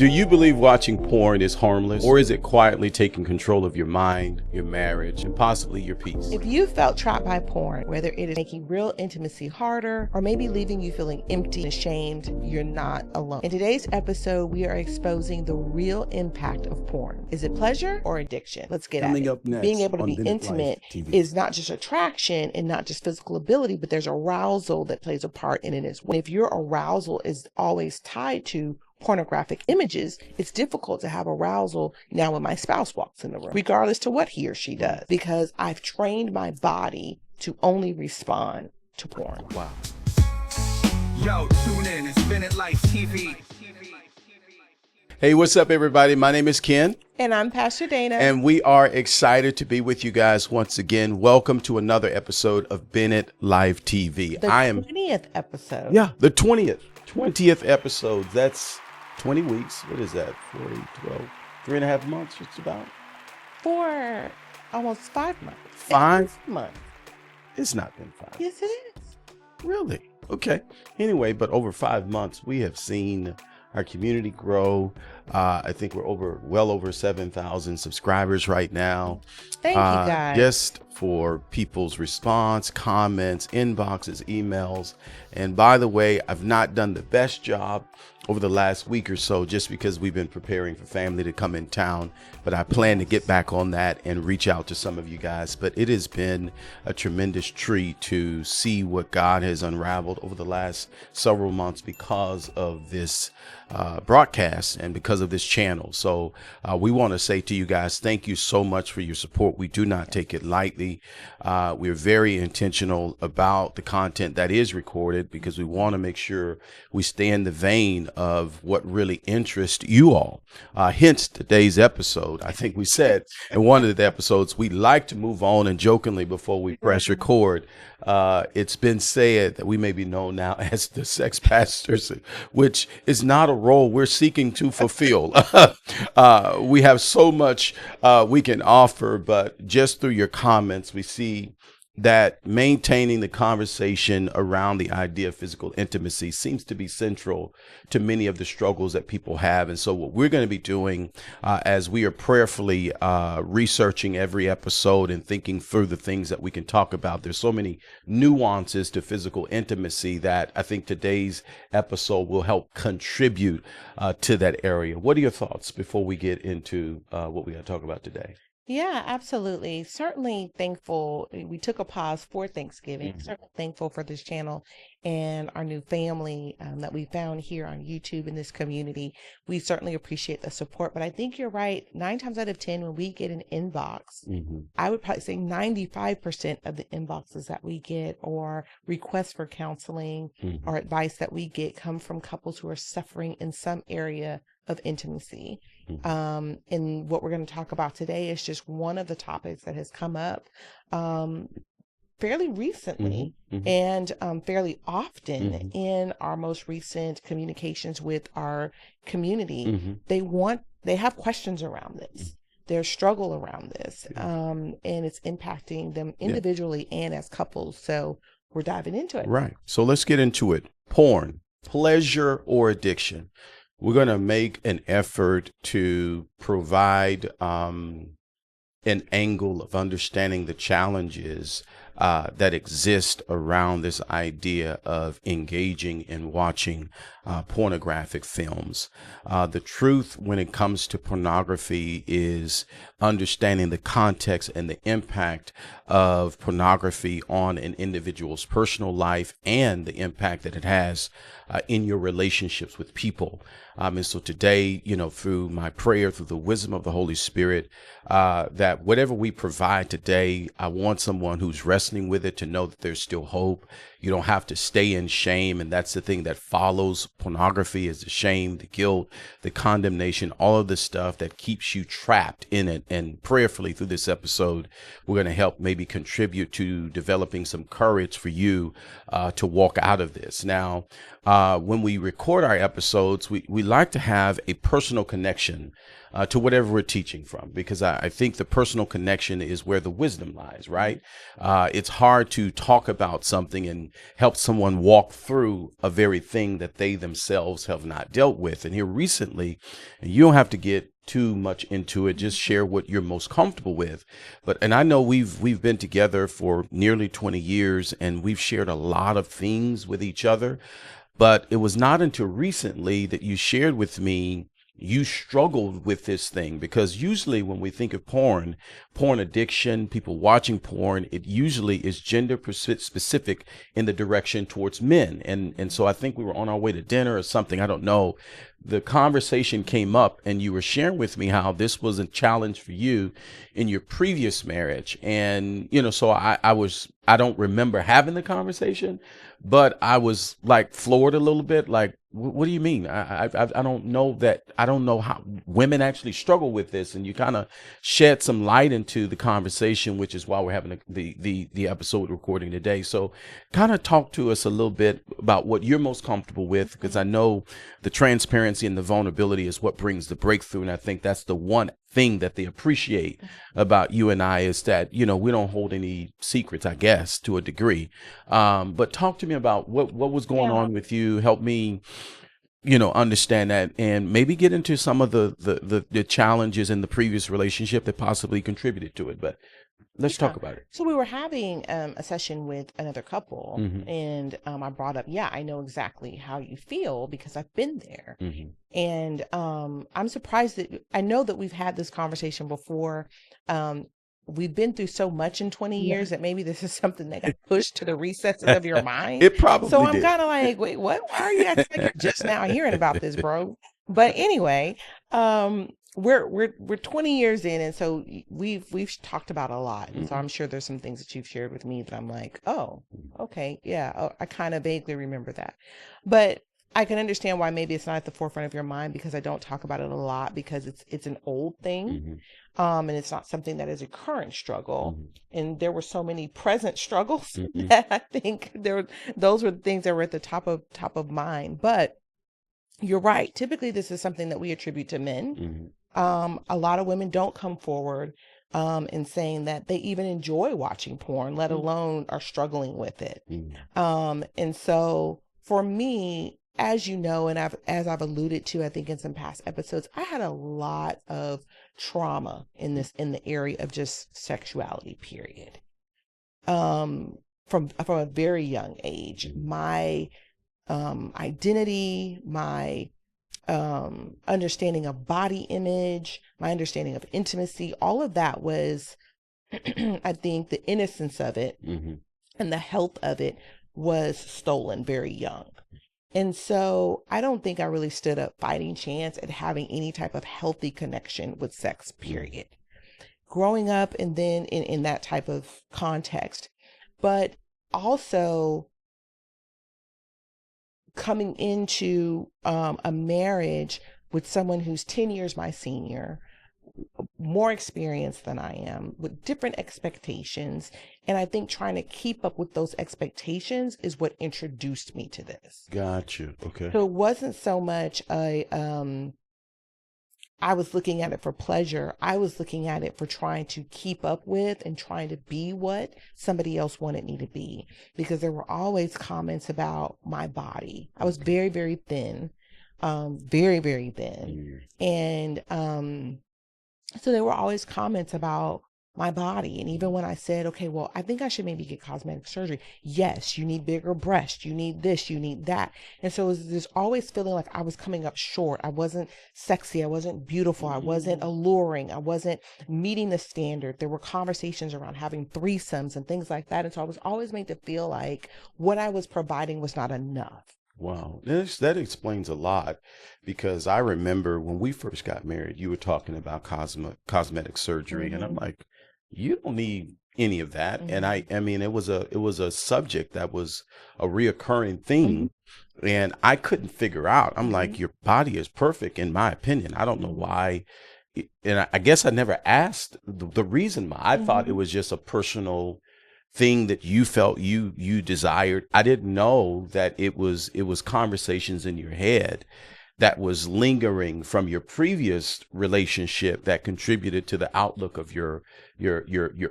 Do you believe watching porn is harmless, or is it quietly taking control of your mind, your marriage, and possibly your peace? If you felt trapped by porn, whether it is making real intimacy harder or maybe leaving you feeling empty and ashamed, you're not alone. In today's episode, we are exposing the real impact of porn. Is it pleasure or addiction? Let's get Coming at up it. next Being able to on be Bennett intimate Live TV. is not just attraction and not just physical ability, but there's arousal that plays a part in it as well. If your arousal is always tied to pornographic images, it's difficult to have arousal now when my spouse walks in the room, regardless to what he or she does, because I've trained my body to only respond to porn. Wow. Yo, tune in. It's Bennett Live TV. Hey, what's up, everybody? My name is Ken, And I'm Pastor Dana. and we are excited to be with you guys once again. Welcome to another episode of Bennett Live TV. the 20th episode. The 20th episode. That's 20 weeks. What is that? 40, 12, 3.5 months, just about. For almost 5 months. 5 months. It's not been 5. Yes, it is. Really? Okay. Anyway, but over 5 months, we have seen our community grow. I think we're well over 7,000 subscribers right now. Thank you, guys. Just for people's response, comments, inboxes, emails. And by the way, I've not done the best job over the last week or so, just because we've been preparing for family to come in town. But I plan to get back on that and reach out to some of you guys. But it has been a tremendous treat to see what God has unraveled over the last several months because of this broadcast and because of this channel. So we want to say to you guys, thank you so much for your support. We do not take it lightly. We're very intentional about the content that is recorded because we want to make sure we stay in the vein of what really interests you all. Hence today's episode. I think we said in one of the episodes, we like to move on, and jokingly before we press record, it's been said that we may be known now as the sex pastors, which is not a role we're seeking to fulfill. We have so much we can offer, but just through your comments, we see that maintaining the conversation around the idea of physical intimacy seems to be central to many of the struggles that people have. And so what we're going to be doing as we are prayerfully researching every episode and thinking through the things that we can talk about, there's so many nuances to physical intimacy that I think today's episode will help contribute to that area. What are your thoughts before we get into what we're going to talk about today? Yeah, absolutely. Certainly thankful. We took a pause for Thanksgiving. Certainly thankful for this channel and our new family that we found here on YouTube in this community. We certainly appreciate the support, but I think you're right. 9 times out of 10, when we get an inbox, I would probably say 95% of the inboxes that we get or requests for counseling or advice that we get come from couples who are suffering in some area of intimacy. And what we're going to talk about today is just one of the topics that has come up fairly recently and fairly often in our most recent communications with our community. They have questions around this. Their struggle around this, and it's impacting them individually and as couples. So we're diving into it. Right. So let's get into it. Porn, pleasure or addiction? We're going to make an effort to provide an angle of understanding the challenges that exist around this idea of engaging in watching pornographic films. The truth when it comes to pornography is understanding the context and the impact of pornography on an individual's personal life and the impact that it has in your relationships with people. And so today, through my prayer, through the wisdom of the Holy Spirit, that whatever we provide today, I want someone who's wrestling with it to know that there's still hope. You don't have to stay in shame. And that's the thing that follows pornography, is the shame, the guilt, the condemnation, all of the stuff that keeps you trapped in it. And prayerfully through this episode, we're going to help maybe contribute to developing some courage for you to walk out of this. Now, when we record our episodes, we like to have a personal connection to whatever we're teaching from, because I think the personal connection is where the wisdom lies, right? it's hard to talk about something and help someone walk through a very thing that they themselves have not dealt with. And here recently, and you don't have to get too much into it, just share what you're most comfortable with. And I know we've been together for nearly 20 years and we've shared a lot of things with each other. But it was not until recently that you shared with me you struggled with this thing, because usually when we think of porn addiction, people watching porn, it usually is gender specific in the direction towards men. And so I think we were on our way to dinner or something, I don't know. The conversation came up and you were sharing with me how this was a challenge for you in your previous marriage. And, so I don't remember having the conversation, but I was like floored a little bit. Like, what do you mean? I don't know that. I don't know how women actually struggle with this. And you kind of shed some light into the conversation, which is why we're having the episode recording today. So kind of talk to us a little bit about what you're most comfortable with, because I know the transparency and the vulnerability is what brings the breakthrough. And I think that's the one thing that they appreciate about you and I, is that, we don't hold any secrets, I guess, to a degree. But talk to me about what was going on with you. Help me, understand that, and maybe get into some of the challenges in the previous relationship that possibly contributed to it. But let's talk about it. So we were having a session with another couple, Mm-hmm. and I brought up, I know exactly how you feel because I've been there. Mm-hmm. And I'm surprised that I know that we've had this conversation before. We've been through so much in 20 years that maybe this is something that got pushed to the recesses of your mind. It probably So I'm did. kind of like, wait, what? Why are you acting like you're just now hearing about this, bro? But anyway, we're 20 years in, and so we've talked about a lot, and so I'm sure there's some things that you've shared with me that I'm like, oh, okay, yeah, I kind of vaguely remember that, but I can understand why maybe it's not at the forefront of your mind, because I don't talk about it a lot, because it's an old thing, and it's not something that is a current struggle. And there were so many present struggles that I think those were the things that were at the top of mind. But you're right. Typically, this is something that we attribute to men. A lot of women don't come forward in saying that they even enjoy watching porn, let alone are struggling with it. And so for me, as you know, and as I've alluded to, I think in some past episodes, I had a lot of trauma in the area of just sexuality, period. From a very young age, my identity, my understanding of body image, my understanding of intimacy, all of that was, I think the innocence of it and the health of it was stolen very young. And so I don't think I really stood a fighting chance at having any type of healthy connection with sex, period. Growing up and then in that type of context, but also coming into a marriage with someone who's 10 years my senior, more experienced than I am, with different expectations. And I think trying to keep up with those expectations is what introduced me to this. Got you. Okay. So it wasn't so much I was looking at it for pleasure. I was looking at it for trying to keep up with and trying to be what somebody else wanted me to be, because there were always comments about my body. I was very, very thin, very, very thin. And so there were always comments about my body. And even when I said, okay, well, I think I should maybe get cosmetic surgery. Yes, you need bigger breasts. You need this, you need that. And so there's always feeling like I was coming up short. I wasn't sexy. I wasn't beautiful. I wasn't alluring. I wasn't meeting the standard. There were conversations around having threesomes and things like that. And so I was always made to feel like what I was providing was not enough. Wow. That explains a lot, because I remember when we first got married, you were talking about cosmetic surgery, and I'm like, you don't need any of that. And I mean, it was a subject that was a reoccurring thing, and I couldn't figure out. I'm like, your body is perfect, in my opinion. I don't know why. And I guess I never asked the reason why. I thought it was just a personal thing that you felt you desired. I didn't know that it was conversations in your head that was lingering from your previous relationship that contributed to the outlook of your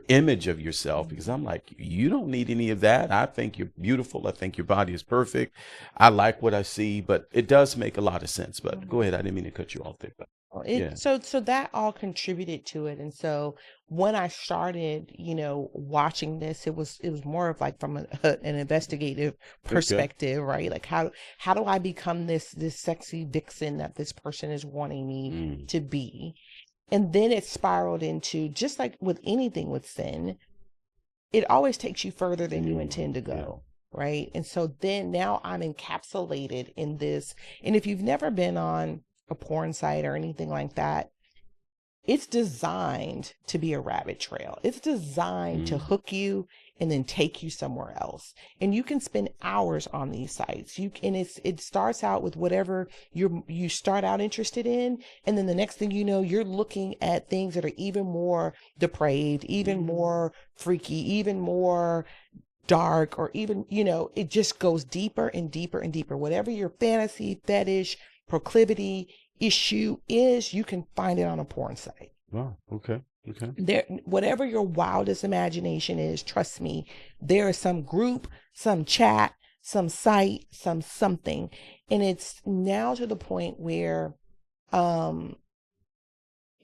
image of yourself. Because I'm like, you don't need any of that. I think you're beautiful. I think your body is perfect. I like what I see, but it does make a lot of sense. But go ahead. I didn't mean to cut you off there. But Well, yeah. so that all contributed to it. And so when I started, watching this, it was more of like from an investigative Okay. perspective, right? Like how do I become this sexy vixen that this person is wanting me Mm. to be? And then it spiraled into, just like with anything with sin, it always takes you further than you intend to Yeah. go. Right. And so then now I'm encapsulated in this. And if you've never been on a porn site or anything like that, it's designed to be a rabbit trail. It's designed to Mm. hook you and then take you somewhere else. And you can spend hours on these sites. It starts out with whatever you start out interested in, and then the next thing you know, you're looking at things that are even more depraved, even more freaky, even more dark, or even, it just goes deeper and deeper and deeper. Whatever your fantasy, fetish, proclivity, issue is, you can find it on a porn site. Wow. Okay. Okay. There, whatever your wildest imagination is, trust me, there is some group, some chat, some site, something. And it's now to the point where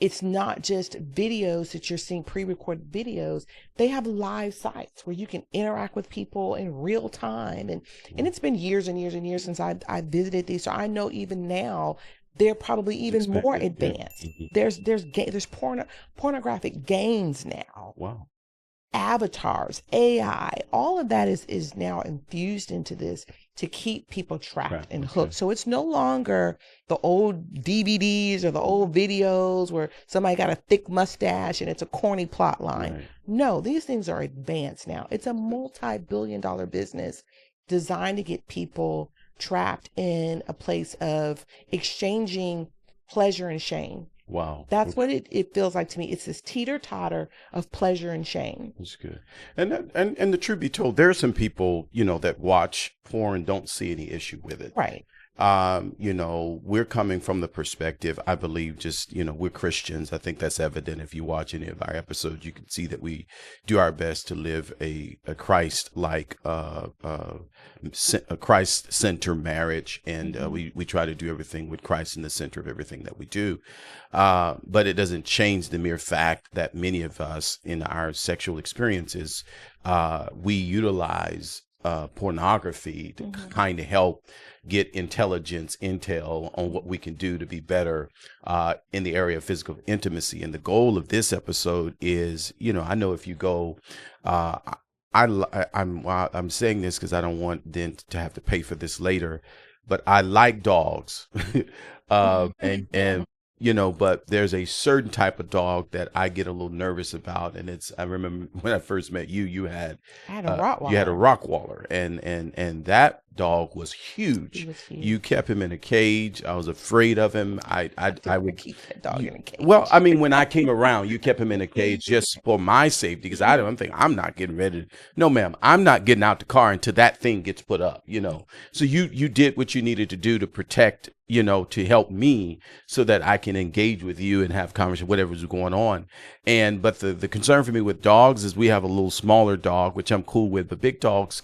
it's not just videos that you're seeing, pre-recorded videos. They have live sites where you can interact with people in real time. And it's been years and years and years since I visited these. So I know even now they're probably even more Expected. Yeah. advanced. There's pornographic games now, Wow. avatars, AI, all of that is now infused into this to keep people trapped and hooked. So it's no longer the old DVDs or the old videos where somebody got a thick mustache and it's a corny plot line. Right. No, these things are advanced now. It's a multi-billion-dollar business designed to get people trapped in a place of exchanging pleasure and shame. Wow. That's what it feels like to me. It's this teeter-totter of pleasure and shame. That's good. And the truth be told, there are some people, that watch porn, don't see any issue with it. Right. We're coming from the perspective, I believe, just, we're Christians. I think that's evident. If you watch any of our episodes, you can see that we do our best to live a Christ-like, a Christ-centered marriage. And we try to do everything with Christ in the center of everything that we do. But it doesn't change the mere fact that many of us in our sexual experiences, we utilize pornography to kind of help get intel on what we can do to be better in the area of physical intimacy. And the goal of this episode is, I know if you go, I'm saying this because I don't want then to have to pay for this later, but I like dogs, and but there's a certain type of dog that I get a little nervous about. And I remember when I first met you, you had I had a Rottweiler. You had a Rottweiler, and that dog was huge. He was huge. You kept him in a cage. I was afraid of him. I would keep that dog in a cage. Well, I mean, when I came around, you kept him in a cage just for my safety, because I'm thinking, I'm not getting ready. No, ma'am, I'm not getting out the car until that thing gets put up, So you did what you needed to do to protect, to help me so that I can engage with you and have conversation, whatever's going on. But the concern for me with dogs is we have a little smaller dog, which I'm cool with, but big dogs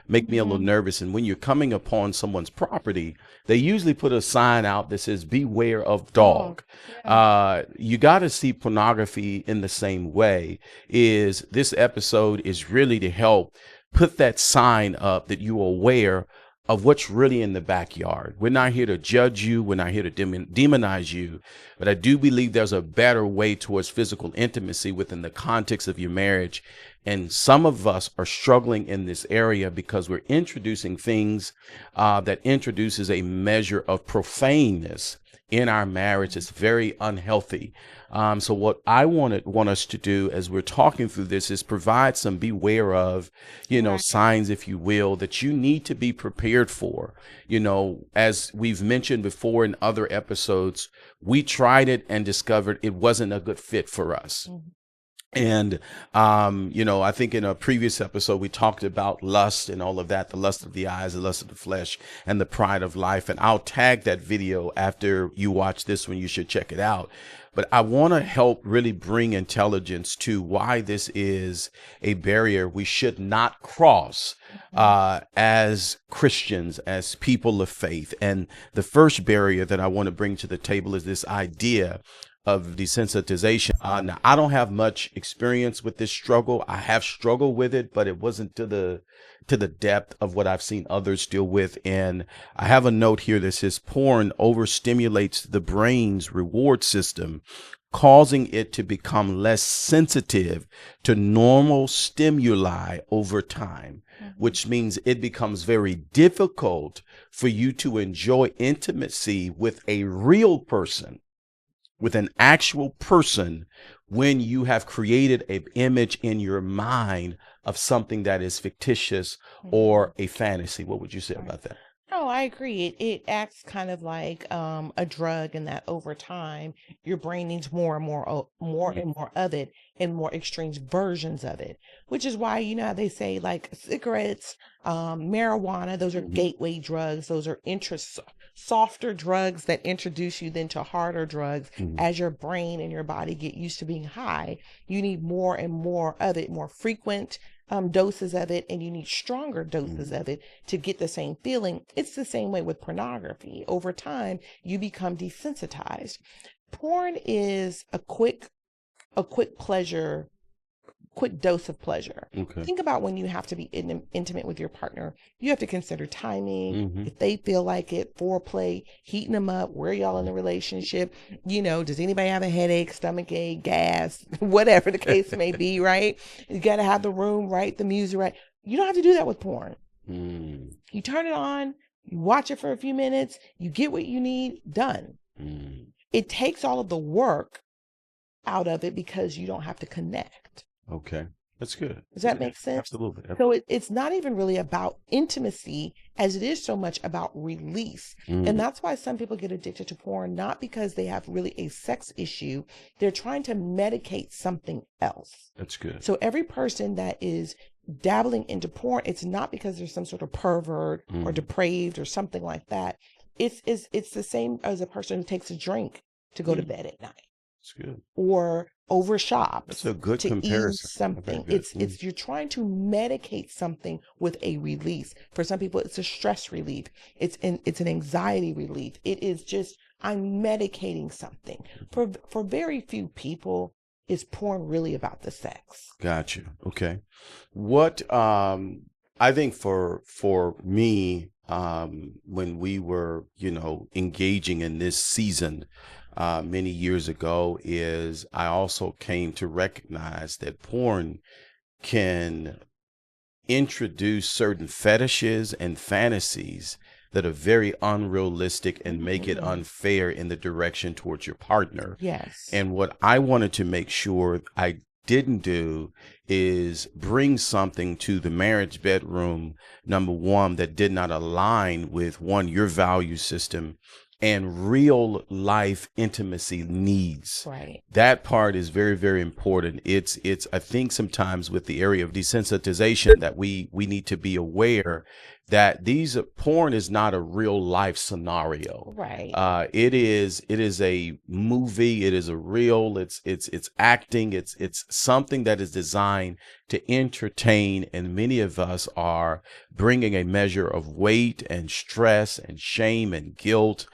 make me a little nervous. And when you're coming upon someone's property, they usually put a sign out that says, beware of dog. You got to see pornography in the same way. This episode is really to help put that sign up that you are aware of what's really in the backyard. We're not here to judge you. We're not here to demonize you. But I do believe there's a better way towards physical intimacy within the context of your marriage. And some of us are struggling in this area because we're introducing things that introduces a measure of profaneness in our marriage. It's very unhealthy. So what I want us to do as we're talking through this is provide some beware of, signs, if you will, that you need to be prepared for. As we've mentioned before in other episodes, we tried it and discovered it wasn't a good fit for us. And, I think in a previous episode, we talked about lust and all of that, the lust of the eyes, the lust of the flesh, and the pride of life. And I'll tag that video after you watch this one. You should check it out. But I want to help really bring intelligence to why this is a barrier we should not cross as Christians, as people of faith. And the first barrier that I want to bring to the table is this idea of desensitization. Now, I don't have much experience with this struggle. I have struggled with it, but it wasn't to the depth of what I've seen others deal with. And I have a note here that says porn overstimulates the brain's reward system, causing it to become less sensitive to normal stimuli over time, which means it becomes very difficult for you to enjoy intimacy with a real person, with an actual person, when you have created an image in your mind of something that is fictitious or a fantasy. What would you say about that? No, I agree. It acts kind of like a drug, in that over time your brain needs more and more, more and more of it, and more extreme versions of it. Which is why, you know how they say like cigarettes, marijuana, those are gateway drugs. Those are softer drugs that introduce you then to harder drugs. As your brain and your body get used to being high, you need more and more of it, more frequent doses of it, and you need stronger doses of it to get the same feeling. It's the same way with pornography. Over time, you become desensitized. Porn is a quick pleasure, quick dose of pleasure. Okay. Think about when you have to be intimate with your partner. You have to consider timing, if they feel like it, foreplay, heating them up, where y'all in the relationship, does anybody have a headache, stomach ache, gas, whatever the case may be, right? You got to have the room right, the music right. You don't have to do that with porn. You turn it on, you watch it for a few minutes, you get what you need, done. It takes all of the work out of it because you don't have to connect. Okay. That's good. Does that make sense? Absolutely. So it's not even really about intimacy as it is so much about release. And that's why some people get addicted to porn, not because they have really a sex issue. They're trying to medicate something else. That's good. So every person that is dabbling into porn, it's not because there's some sort of pervert or depraved or something like that. It's the same as a person who takes a drink to go to bed at night. That's good. Or over shops. That's a good to comparison. ease something. It's you're trying to medicate something with a release. For some people, it's a stress relief. It's an anxiety relief. It is just, I'm medicating something. For very few people, is porn really about the sex? Gotcha. Okay. What I think for me, when we were, engaging in this season many years ago, is I also came to recognize that porn can introduce certain fetishes and fantasies that are very unrealistic and make it unfair in the direction towards your partner. Yes. And what I wanted to make sure I didn't do is bring something to the marriage bedroom, number one, that did not align with your value system and real life intimacy needs. Right. That part is very, very important. It's I think sometimes with the area of desensitization that we need to be aware that porn is not a real life scenario. Right. It is a movie. It is a real, it's acting. It's something that is designed to entertain. And many of us are bringing a measure of weight and stress and shame and guilt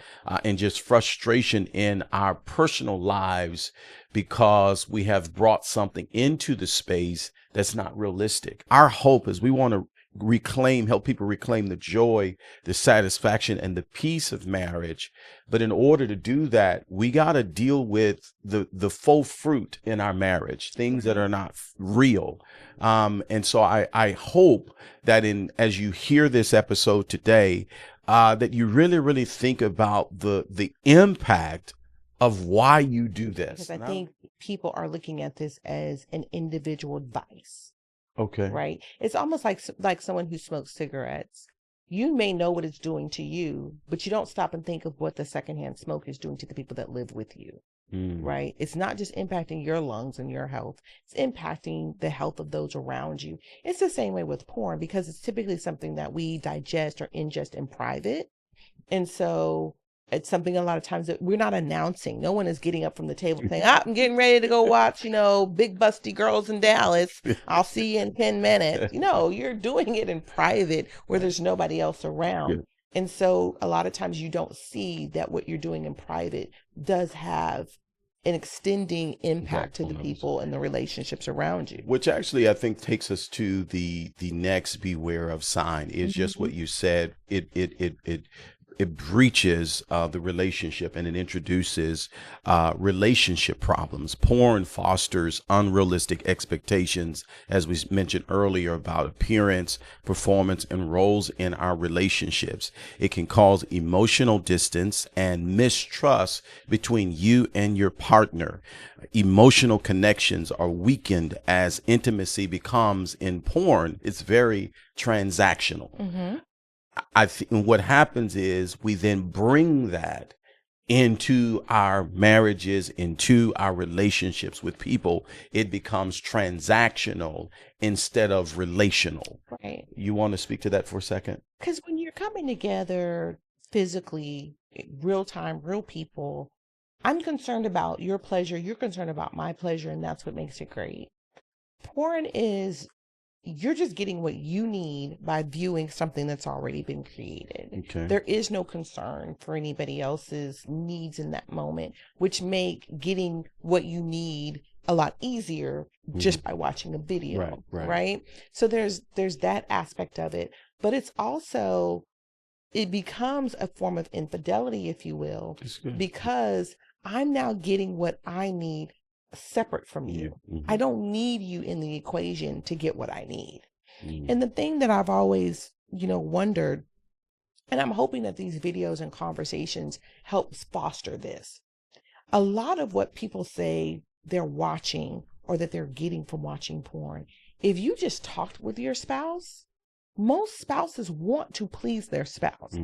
and just frustration in our personal lives because we have brought something into the space that's not realistic. Our hope is we want to help people reclaim the joy, the satisfaction, and the peace of marriage. But in order to do that, we got to deal with the faux fruit in our marriage, things that are not real. And so I hope that as you hear this episode today, that you really, really think about the impact of why you do this. Because I think people are looking at this as an individual vice. Okay. Right. It's almost like someone who smokes cigarettes. You may know what it's doing to you, but you don't stop and think of what the secondhand smoke is doing to the people that live with you. right? It's not just impacting your lungs and your health, it's impacting the health of those around you. It's the same way with porn because it's typically something that we digest or ingest in private. And so it's something a lot of times that we're not announcing. No one is getting up from the table saying, I'm getting ready to go watch, Big Busty Girls in Dallas. I'll see you in 10 minutes. You're doing it in private where there's nobody else around. Yeah. And so a lot of times you don't see that what you're doing in private does have an extending impact to the people and the relationships around you. Which actually I think takes us to the next beware of sign is just what you said. It breaches the relationship and it introduces relationship problems. Porn fosters unrealistic expectations, as we mentioned earlier, about appearance, performance, and roles in our relationships. It can cause emotional distance and mistrust between you and your partner. Emotional connections are weakened as intimacy becomes, in porn, it's very transactional. I think what happens is we then bring that into our marriages, into our relationships with people. It becomes transactional instead of relational. Right. You want to speak to that for a second? Because when you're coming together physically, real time, real people, I'm concerned about your pleasure. You're concerned about my pleasure. And that's what makes it great. Porn is, you're just getting what you need by viewing something that's already been created. Okay. There is no concern for anybody else's needs in that moment, which make getting what you need a lot easier just by watching a video. Right. So there's that aspect of it, but it's also, it becomes a form of infidelity, if you will, because I'm now getting what I need separate from you. I don't need you in the equation to get what I need. And the thing that I've always, wondered, and I'm hoping that these videos and conversations helps foster this. A lot of what people say they're watching or that they're getting from watching porn, if you just talked with your spouse, most spouses want to please their spouse.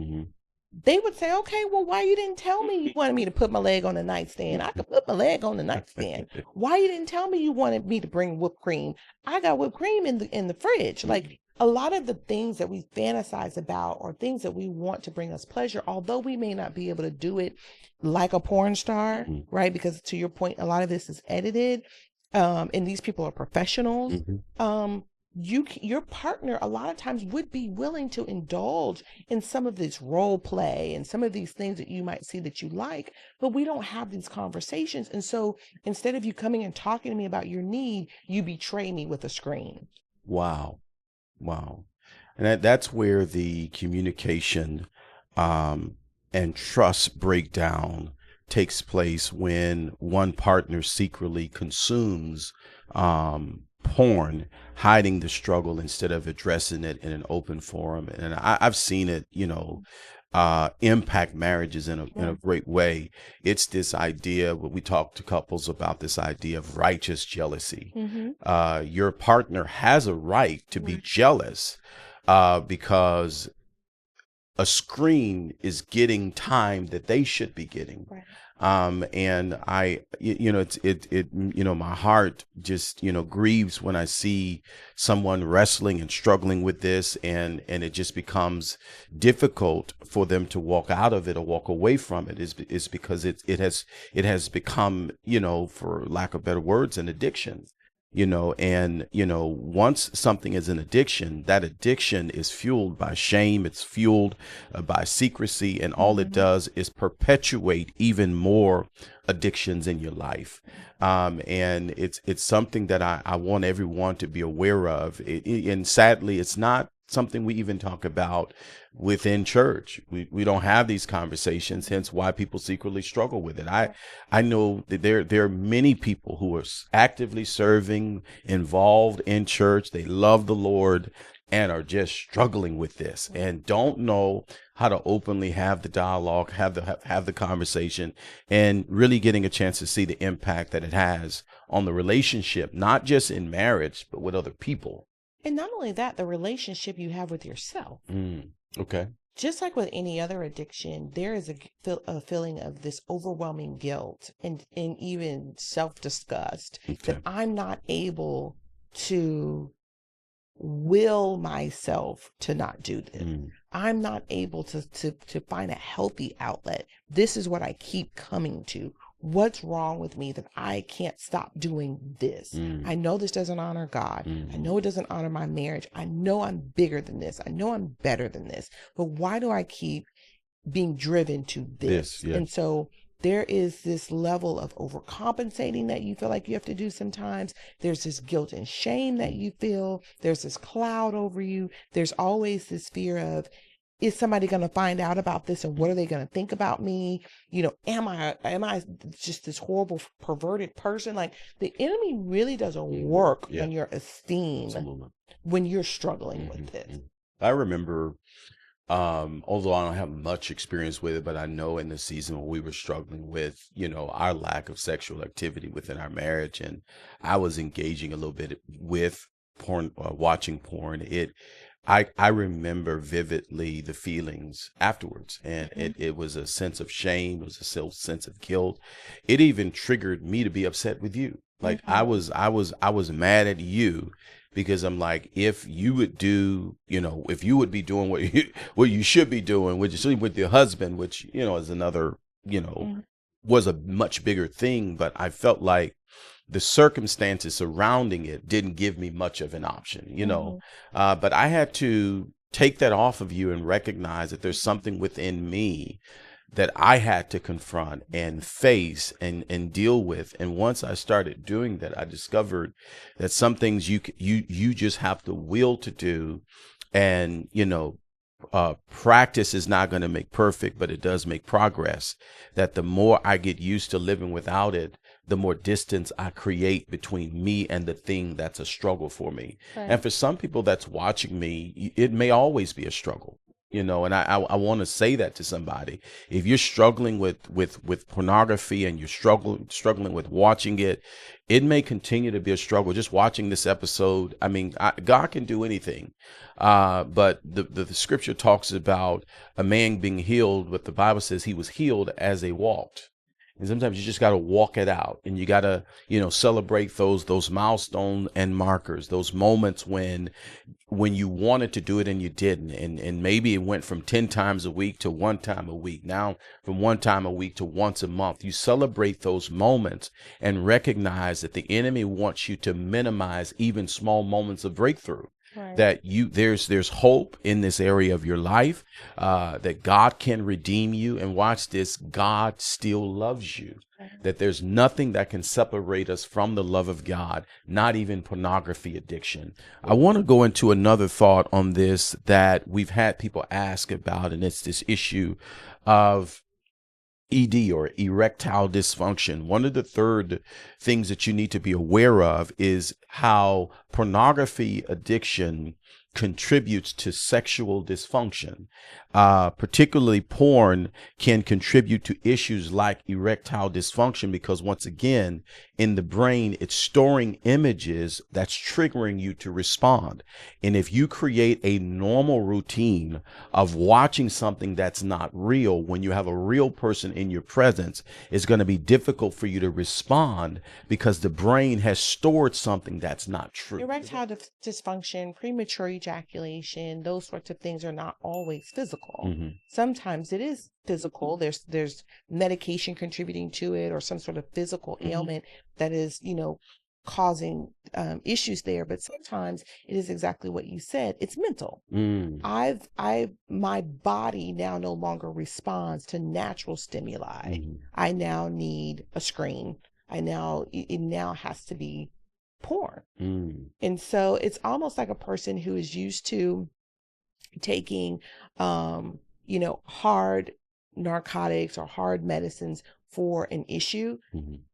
They would say, okay, well, why you didn't tell me you wanted me to put my leg on the nightstand? I could put my leg on the nightstand. Why you didn't tell me you wanted me to bring whipped cream? I got whipped cream in the fridge. Like, a lot of the things that we fantasize about or things that we want to bring us pleasure, although we may not be able to do it like a porn star, right? Because to your point, a lot of this is edited, and these people are professionals. Your partner a lot of times would be willing to indulge in some of this role play and some of these things that you might see that you like, but we don't have these conversations. And so instead of you coming and talking to me about your need, you betray me with a screen. Wow. And that's where the communication and trust breakdown takes place, when one partner secretly consumes porn, hiding the struggle instead of addressing it in an open forum. And I've seen it, impact marriages in a great way. It's this idea, we talk to couples about this idea of righteous jealousy. Your partner has a right to be jealous because a screen is getting time that they should be getting. And my heart just, grieves when I see someone wrestling and struggling with this, and it just becomes difficult for them to walk out of it or walk away from it, is because it has become, for lack of better words, an addiction. Once something is an addiction, that addiction is fueled by shame. It's fueled by secrecy. And all it does is perpetuate even more addictions in your life. And it's something that I want everyone to be aware of. And sadly, it's not something we even talk about within church. We don't have these conversations, hence why people secretly struggle with it. I know that there are many people who are actively serving, involved in church. They love the Lord and are just struggling with this and don't know how to openly have the dialogue, have the conversation, and really getting a chance to see the impact that it has on the relationship, not just in marriage, but with other people. And not only that, the relationship you have with yourself. Okay. just like with any other addiction, there is a feeling of this overwhelming guilt and even self-disgust that Okay. I'm not able to will myself to not do this. Mm. I'm not able to find a healthy outlet. This is what I keep coming to. What's wrong with me that I can't stop doing this? Mm. I know this doesn't honor God. I Mm. know it doesn't honor my marriage. I know I'm bigger than this. I know I'm better than this. But why do I keep being driven to this? Yeah. And so there is this level of overcompensating that you feel like you have to do sometimes. There's this guilt and shame that you feel. There's this cloud over you. There's always this fear of, is somebody going to find out about this, and what are they going to think about me? You know, am I just this horrible perverted person? Like, the enemy really doesn't work Yeah. on your esteem Absolutely. when you're struggling with this. Mhm. I remember, although I don't have much experience with it, but I know in the season when we were struggling with, our lack of sexual activity within our marriage, and I was engaging a little bit with porn, watching porn. I remember vividly the feelings afterwards, and it was a sense of shame, it was a sense of guilt. It even triggered me to be upset with you. Like, I was mad at you, because I'm like, if you would do, if you would be doing what you should be doing, which is sleep with your husband, which, is another, was a much bigger thing. But I felt like the circumstances surrounding it didn't give me much of an option. But I had to take that off of you and recognize that there's something within me that I had to confront and face and deal with. And once I started doing that, I discovered that some things you just have the will to do. And, practice is not going to make perfect, but it does make progress. That the more I get used to living without it, the more distance I create between me and the thing that's a struggle for me. Right. And for some people that's watching me, it may always be a struggle. And I want to say that to somebody. If you're struggling with pornography, and you're struggling with watching it, it may continue to be a struggle. Just watching this episode, I mean, God can do anything. But the scripture talks about a man being healed, but the Bible says he was healed as they walked. And sometimes you just got to walk it out, and you got to, celebrate those milestones and markers, those moments when you wanted to do it and you didn't. And maybe it went from 10 times a week to 1 time a week. Now from 1 time a week to once a month. You celebrate those moments and recognize that the enemy wants you to minimize even small moments of breakthrough. Right. That there's hope in this area of your life, that God can redeem you. And watch this, God still loves you. That there's nothing that can separate us from the love of God, not even pornography addiction. I want to go into another thought on this that we've had people ask about, and it's this issue of ED, or erectile dysfunction. One of the third things that you need to be aware of is how pornography addiction contributes to sexual dysfunction. Particularly porn can contribute to issues like erectile dysfunction, because once again, in the brain, it's storing images that's triggering you to respond. And if you create a normal routine of watching something that's not real, when you have a real person in your presence, it's going to be difficult for you to respond, because the brain has stored something that's not true. Erectile dysfunction, premature ejaculation, those sorts of things are not always physical. Sometimes it is physical. There's medication contributing to it, or some sort of physical ailment that is, causing issues there. But sometimes it is exactly what you said. It's mental. My body now no longer responds to natural stimuli. I now need a screen. It now has to be porn. And so it's almost like a person who is used to taking, hard narcotics or hard medicines for an issue.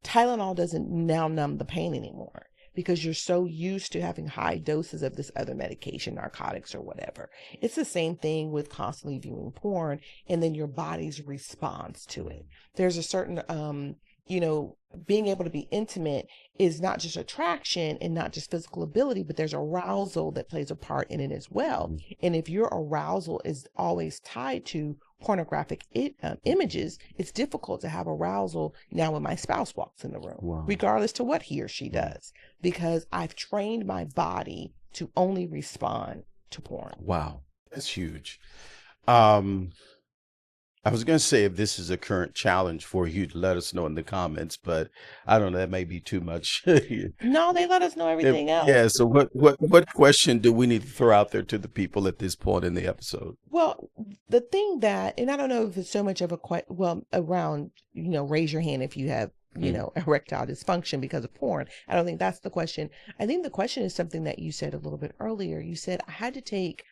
Tylenol doesn't now numb the pain anymore, because you're so used to having high doses of this other medication, narcotics or whatever. It's the same thing with constantly viewing porn, and then your body's response to it. There's a certain being able to be intimate is not just attraction and not just physical ability, but there's arousal that plays a part in it as well. And if your arousal is always tied to pornographic images, it's difficult to have arousal now when my spouse walks in the room, regardless to what he or she does, because I've trained my body to only respond to porn. Wow, that's huge. I was going to say if this is a current challenge for you to let us know in the comments, but I don't know, that may be too much. No, they let us know everything else. Yeah, so what question do we need to throw out there to the people at this point in the episode? Well, the thing that, and I don't know if it's so much of around, raise your hand if you have, erectile dysfunction because of porn. I don't think that's the question. I think the question is something that you said a little bit earlier. You said I had to take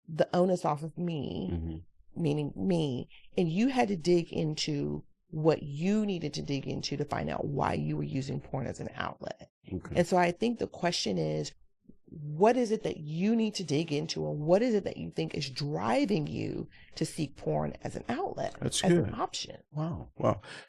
the onus off of me, meaning me, and you had to dig into what you needed to dig into to find out why you were using porn as an outlet. And so I think the question is, what is it that you need to dig into, and what is it that you think is driving you to seek porn as an outlet, That's as good. an option? Wow.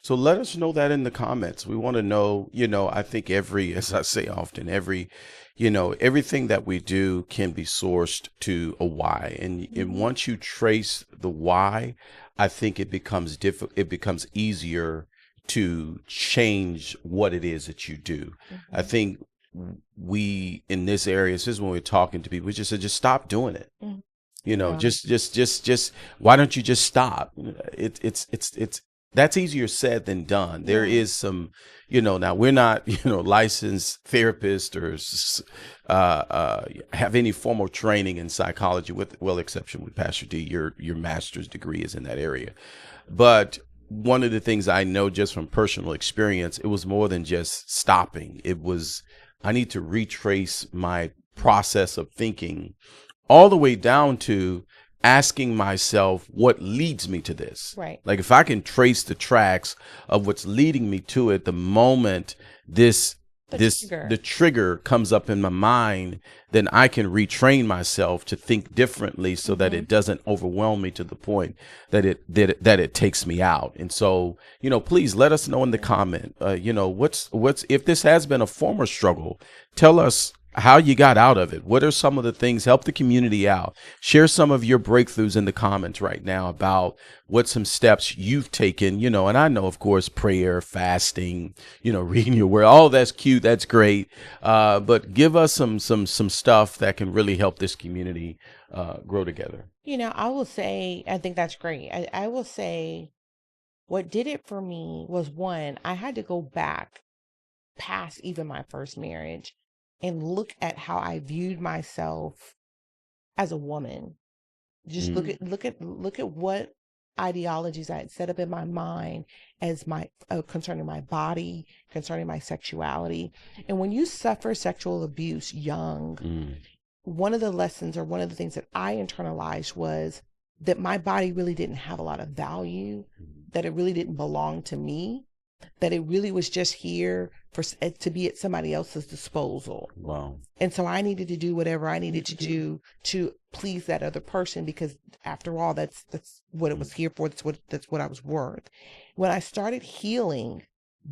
So let us know that in the comments. We want to know, I think as I say often, everything that we do can be sourced to a why. And once you trace the why, I think it becomes it becomes easier to change what it is that you do. I think we in this area, this is when we're talking to people, we just said, just stop doing it. Just why don't you just stop? It's that's easier said than done. There is some, now we're not, licensed therapists or have any formal training in psychology, with exception with Pastor D. Your master's degree is in that area. But one of the things I know just from personal experience, it was more than just stopping. It was, I need to retrace my process of thinking all the way down to asking myself what leads me to this. Right. Like if I can trace the tracks of what's leading me to it, the moment the trigger comes up in my mind, then I can retrain myself to think differently so that it doesn't overwhelm me to the point that it takes me out. And so, please let us know in the comment, what's if this has been a former struggle, tell us how you got out of it. What are some of the things? Help the community out. Share some of your breakthroughs in the comments right now about what some steps you've taken, and I know, of course, prayer, fasting, reading your word, all that's cute. That's great. But give us some stuff that can really help this community grow together. I will say, I think that's great. I will say what did it for me was, one, I had to go back past even my first marriage and look at how I viewed myself as a woman. Just look at what ideologies I had set up in my mind as my concerning my body, concerning my sexuality. And when you suffer sexual abuse young, one of the lessons, or one of the things that I internalized, was that my body really didn't have a lot of value, that it really didn't belong to me, that it really was just here to be at somebody else's disposal. Wow. And so I needed to do whatever I needed to do to please that other person, because after all, that's what it was here for. That's what I was worth. When I started healing,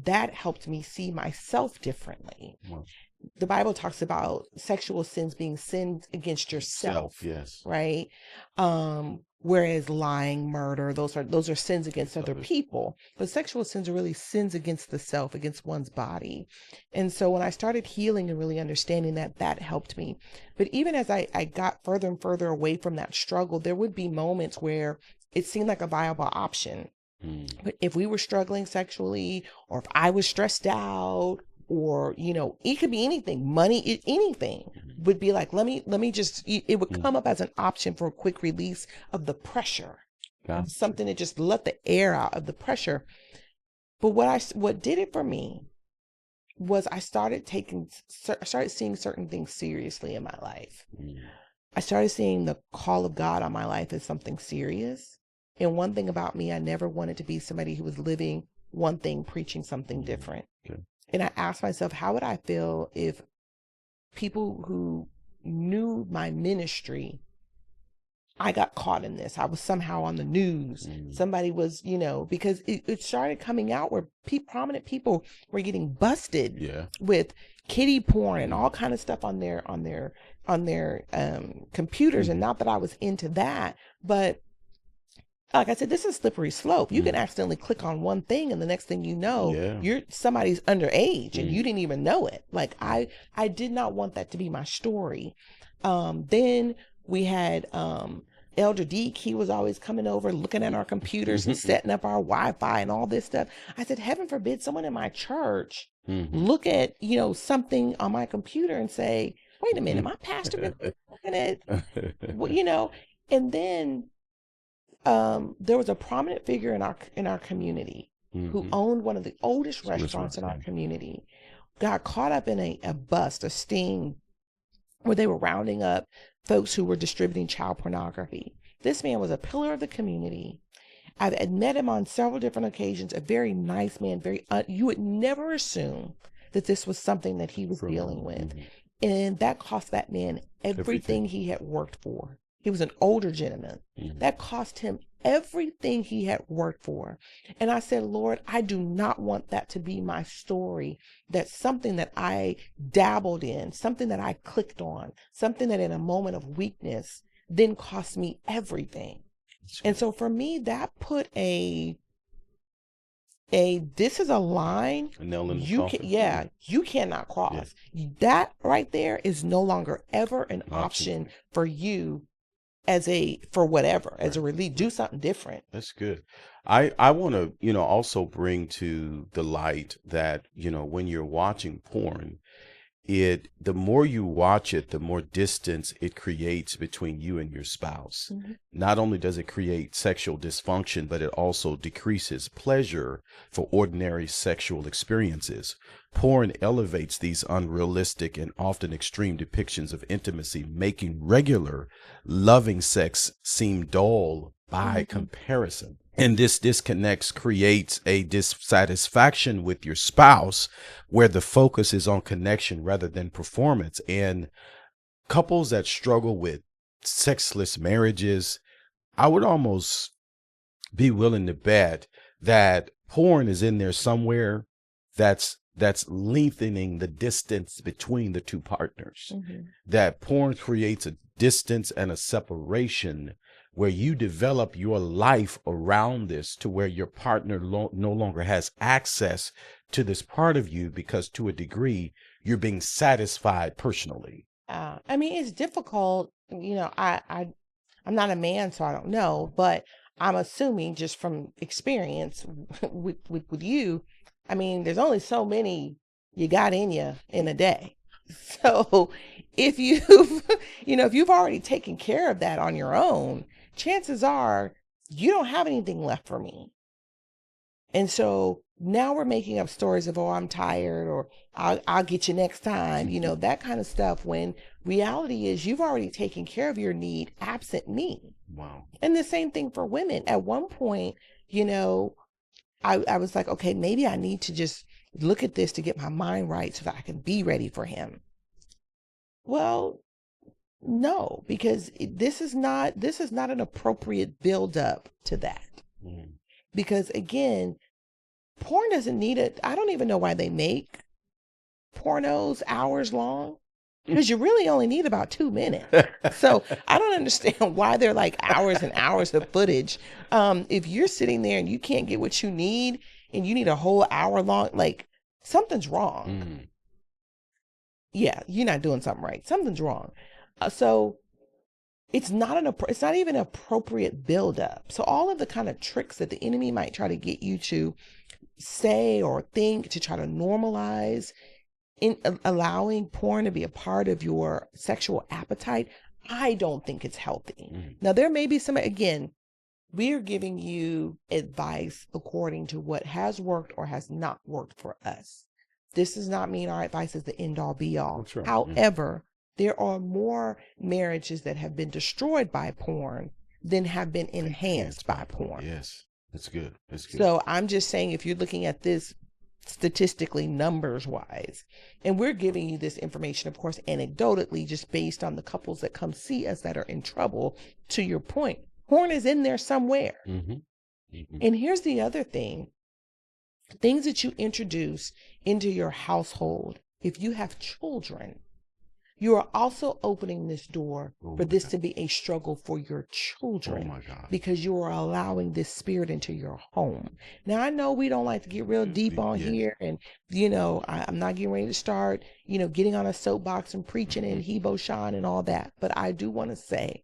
that helped me see myself differently. Wow. The Bible talks about sexual sins being sins against yourself. Yes. Right. Whereas lying, murder, those are sins against other people. But sexual sins are really sins against the self, against one's body. And so when I started healing and really understanding that helped me. But even as I got further and further away from that struggle, there would be moments where it seemed like a viable option. But if we were struggling sexually, or if I was stressed out, or it could be anything, money, anything, would be like, let me just, it would come up as an option for a quick release of the pressure. Gotcha. Something to just let the air out of the pressure. But what did it for me was I started seeing certain things seriously in my life. I started seeing the call of God on my life as something serious. And one thing about me, I never wanted to be somebody who was living one thing, preaching something different. Okay. And I asked myself, how would I feel if people who knew my ministry I got caught in this. I was somehow on the news. Somebody was, because it started coming out where prominent people were getting busted with kiddie porn and all kind of stuff on their computers. And not that I was into that, but like I said, this is a slippery slope. You can accidentally click on one thing, and the next thing you know, somebody's underage and you didn't even know it. Like I did not want that to be my story. Then we had Elder Deke. He was always coming over, looking at our computers and setting up our Wi-Fi and all this stuff. I said, heaven forbid someone in my church look at, something on my computer and say, wait a minute, my pastor been looking at, and then there was a prominent figure in our community who owned one of the oldest restaurants in our community, got caught up in a bust, a sting, where they were rounding up folks who were distributing child pornography. This man was a pillar of the community. I've met him on several different occasions, a very nice man, you would never assume that this was something that he was dealing with. And that cost that man everything he had worked for. He was an older gentleman. That cost him everything he had worked for. And I said, Lord, I do not want that to be my story. That's something that I dabbled in, something that I clicked on, something that in a moment of weakness then cost me everything. And so for me, that put this is a line you cannot cross. That right there is no longer ever an option for you as a relief. Do something different. That's good. I want to, also bring to the light that, when you're watching porn, the more you watch it, the more distance it creates between you and your spouse. Not only does it create sexual dysfunction, but it also decreases pleasure for ordinary sexual experiences. Porn elevates these unrealistic and often extreme depictions of intimacy, making regular loving sex seem dull by comparison. And this disconnects creates a dissatisfaction with your spouse where the focus is on connection rather than performance. And couples that struggle with sexless marriages, I would almost be willing to bet that porn is in there somewhere that's lengthening the distance between the two partners. That porn creates a distance and a separation where you develop your life around this to where your partner no longer has access to this part of you because to a degree you're being satisfied personally. I mean, it's difficult. I'm not a man, so I don't know, but I'm assuming just from experience with you, I mean, there's only so many you got in you in a day. So if you've already taken care of that on your own, chances are you don't have anything left for me. And so now we're making up stories of, oh, I'm tired, or I'll get you next time, that kind of stuff, when reality is you've already taken care of your need absent me. Wow. And the same thing for women. At one point, I was like, okay, maybe I need to just look at this to get my mind right so that I can be ready for him. Well, no, because this is not an appropriate build up to that. Because again, porn doesn't need it. I don't even know why they make pornos hours long, because you really only need about 2 minutes. So I don't understand why they're like hours and hours of footage. If you're sitting there and you can't get what you need and you need a whole hour long, like something's wrong. Yeah, you're not doing something right. Something's wrong. So it's not even an appropriate buildup. So all of the kind of tricks that the enemy might try to get you to say or think to try to normalize in allowing porn to be a part of your sexual appetite, I don't think it's healthy. Now, there may be again, we are giving you advice according to what has worked or has not worked for us. This does not mean our advice is the end all be all. That's right. However, there are more marriages that have been destroyed by porn than have been enhanced by porn. Yes, that's good. That's good. So I'm just saying, if you're looking at this statistically, numbers wise. And we're giving you this information, of course, anecdotally, just based on the couples that come see us that are in trouble. To your point, porn is in there somewhere. And here's the other thing. Things that you introduce into your household, if you have children, you are also opening this door for this to be a struggle for your children. Oh my God. Because you are allowing this spirit into your home. Now, I know we don't like to get real deep on here, and, you know, I'm not getting ready to start, you know, getting on a soapbox and preaching and Hebo Shan and all that. But I do want to say,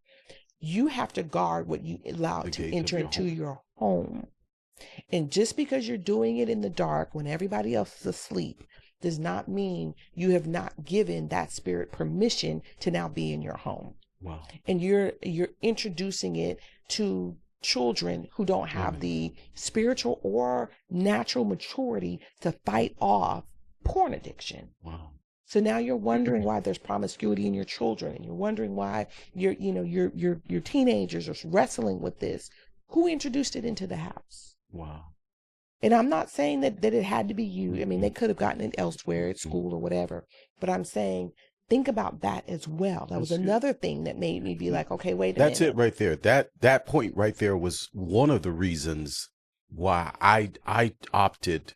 you have to guard what you allow to enter into your home. And just because you're doing it in the dark when everybody else is asleep does not mean you have not given that spirit permission to now be in your home. Wow. And you're introducing it to children who don't have the spiritual or natural maturity to fight off porn addiction. Wow. So now you're wondering why there's promiscuity in your children, and you're wondering why your teenagers are wrestling with this. Who introduced it into the house? Wow. And I'm not saying that it had to be you. I mean, they could have gotten it elsewhere at school or whatever. But I'm saying, think about that as well. That was another thing that made me be like, okay, wait a minute. That's it right there. That point right there was one of the reasons why I opted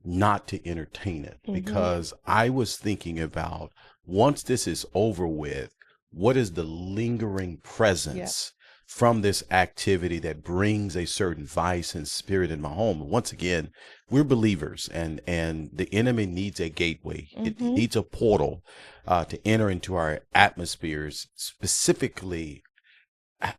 not to entertain it, because I was thinking about, once this is over with, what is the lingering presence from this activity that brings a certain vice and spirit in my home? Once again, we're believers, and the enemy needs a gateway. It needs a portal to enter into our atmospheres, specifically